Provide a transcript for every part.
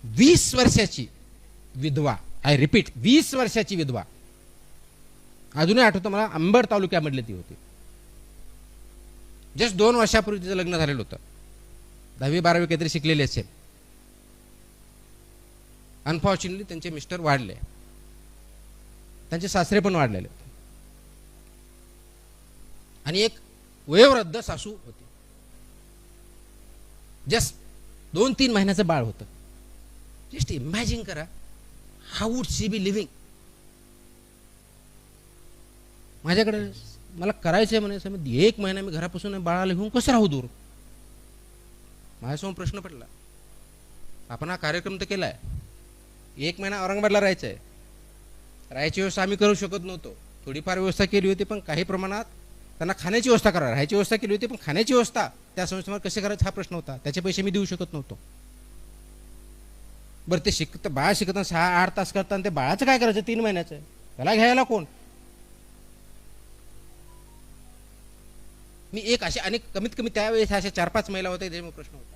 20 वर्षाची विधवा, I repeat 20 वर्षाची विधवा, अजूनही आठवतं मला, अंबड तालुक्यामधली ती होती. जस्ट 2 वर्षापूर्वी तिचं लग्न झालेलं होतं. 10वी-12वी काहीतरी शिकलेली असेल. अनफॉर्च्युनेटली त्यांचे मिस्टर वाढले, त्यांचे सासरे पण वाढलेले होते आणि एक वयोवृद्ध सासू होती. जस्ट 2-3 महिन्याचं बाळ होतं. जस्ट इमॅजिन करा, how would she be living. माझ्याकडे मला करायचंय म्हणायचं, 1 महिना मी घरापासून बाळाला घेऊन कसं राहू दूर. माझ्यासमोर प्रश्न पडला. आपण हा कार्यक्रम तर केलाय, 1 महिना औरंगाबादला राहायचंय. राहायची व्यवस्था आम्ही करू शकत नव्हतो. थोडीफार व्यवस्था केली होती, पण काही प्रमाणात त्यांना खाण्याची व्यवस्था करा. राहायची व्यवस्था केली होती, पण खाण्याची व्यवस्था त्या संस्थेवर कसे करायचं हा प्रश्न होता. त्याचे पैसे मी देऊ शकत नव्हतो. बरं, ते बाळ शिकताना 6-8 तास करताना ते बाळाचं काय करायचं 3 महिन्याचं, त्याला घ्यायला कोण. मी एक असे अनेक, कमीत कमी त्यावेळेस अशा 4-5 महिला होत्या त्याच्यामुळे प्रश्न होता.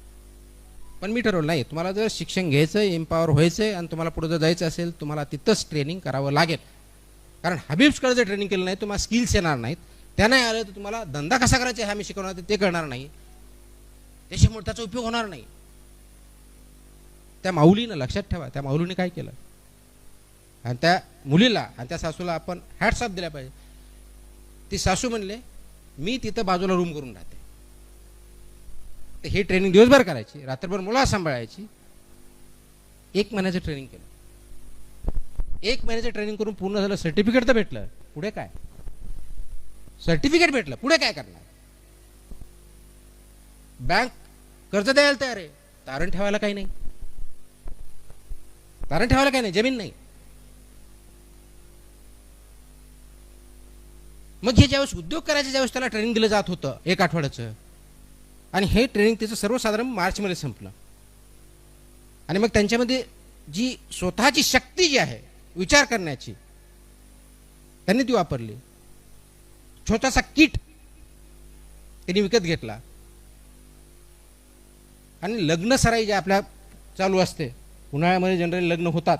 पण मी ठरवलं नाही, तुम्हाला जर शिक्षण घ्यायचं, एम्पॉवर व्हायचंय आणि तुम्हाला पुढे जर जायचं असेल, तुम्हाला तिथंच ट्रेनिंग करावं लागेल. कारण हबीब्सकडे जर ट्रेनिंग केलं नाही, तुम्हाला स्किल्स येणार नाहीत. त्या नाही आलं तर तुम्हाला धंदा कसा करायचा हा मी शिकवणार ते कळणार नाही, त्याच्यामुळे त्याचा उपयोग होणार नाही. त्या माऊलीनं लक्षात ठेवा, त्या माऊलीने काय केलं, आणि त्या मुलीला आणि त्या सासूला आपण हॅट्स ऑफ दिल्या पाहिजे. ती सासू म्हणले, मी तिथं बाजूला रूम करून राहते. हे ट्रेनिंग दिवसभर करायची, रात्रभर मुला सांभाळायची. 1 महिन्याचं ट्रेनिंग केलं. 1 महिन्याचं ट्रेनिंग करून पूर्ण झालं, सर्टिफिकेट तर भेटलं. पुढे काय, सर्टिफिकेट भेटलं, पुढे काय करणार. बँक कर्ज द्यायला तयार आहे, तारण ठेवायला काही नाही. तारण ठेवायला काही नाही, जमीन नाही. मग हे ज्यावेळेस उद्योग करायचे, ज्यावेळेस त्याला ट्रेनिंग दिलं जात होतं 1 आठवड्याचं, आणि हे ट्रेनिंग त्याचं सर्वसाधारण मार्चमध्ये संपलं. आणि मग त्यांच्यामध्ये जी स्वतःची शक्ती जी आहे विचार करण्याची, त्यांनी ती वापरली. छोटासा किट त्यांनी विकत घेतला आणि लग्न सराई जे आपल्या चालू असते, उन्हाळ्यामध्ये जनरली लग्न होतात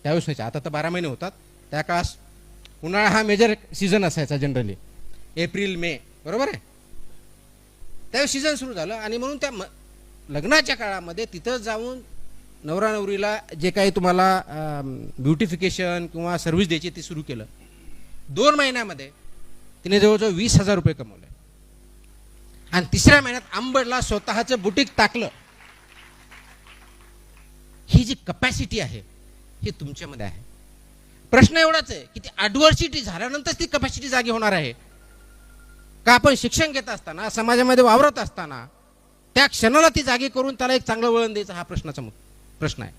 त्यावेळेस व्हायचे. आता तर 12 महिने होतात. त्या काळास उन्हाळा हा मेजर सीझन असायचा जनरली, एप्रिल-मे, बरोबर आहे. त्यावेळेस सीझन सुरू झालं आणि म्हणून त्या लग्नाच्या काळामध्ये तिथं जाऊन नवरा नवरीला जे काही तुम्हाला ब्युटिफिकेशन किंवा सर्व्हिस द्यायची ती सुरू केलं. 2 महिन्यामध्ये तिने जवळजवळ 20,000 रुपये कमवले. आणि 3ऱ्या महिन्यात अंबडला स्वतःचं बुटीक टाकलं. ही जी कपॅसिटी आहे ही तुमच्यामध्ये आहे. प्रश्न एवढाच आहे की ती ॲडव्हर्सिटी झाल्यानंतर ती कपॅसिटी जागी होणार आहे का आपण शिक्षण घेत असताना, समाजामध्ये वावरत असताना त्या क्षणाला ती जागी करून त्याला एक चांगलं वळण द्यायचं, हा प्रश्न आहे.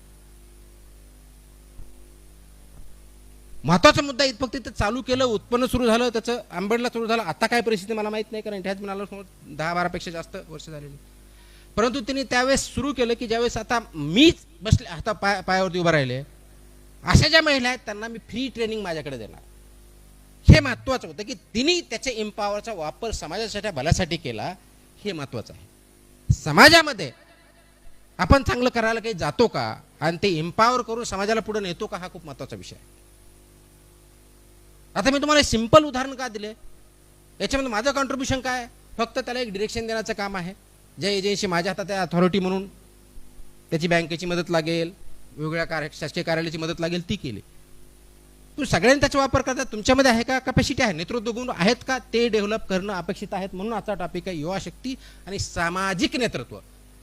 महत्वाचा मुद्दा फक्त तिथं चालू केलं, उत्पन्न सुरू झालं, त्याचं आंबडला सुरू झालं. आता काय परिस्थिती मला माहित नाही, कारण इतिहास म्हणाला 10-12 पेक्षा जास्त वर्ष झालेली. परंतु त्यांनी त्यावेळेस सुरू केलं की ज्यावेळेस आता मीच बसले, आता पायावरती उभा राहिले, अशा ज्या महिला आहेत त्यांना मी फ्री ट्रेनिंग माझ्याकडे देणार. हे महत्वाचं होतं की तिने त्याच्या एम्पॉवरचा वापर समाजासाठी भल्यासाठी केला. हे महत्वाचं आहे. समाजामध्ये आपण चांगलं करायला काही जातो का, आणि ते एम्पॉवर करून समाजाला पुढे नेतो का, हा खूप महत्वाचा विषय आहे. आता मी तुम्हाला सिंपल उदाहरण का दिले, याच्यामध्ये माझं कॉन्ट्रीब्युशन काय, फक्त त्याला एक डिरेक्शन देण्याचं काम आहे. ज्या एजन्सी माझ्या हातात आहे अथॉरिटी म्हणून, त्याची बँकेची मदत लागेल, वेगवेगळ्या शासकीय कार्यालयाची मदत लागेल, ती केली. तुम्ही सगळ्यांनी त्याचा वापर करतात. तुमच्यामध्ये आहे का कपॅसिटी आहे, नेतृत्व गुण आहेत का, ते डेव्हलप करणं अपेक्षित आहेत. म्हणून आजचा टॉपिक आहे युवा शक्ती आणि सामाजिक नेतृत्व.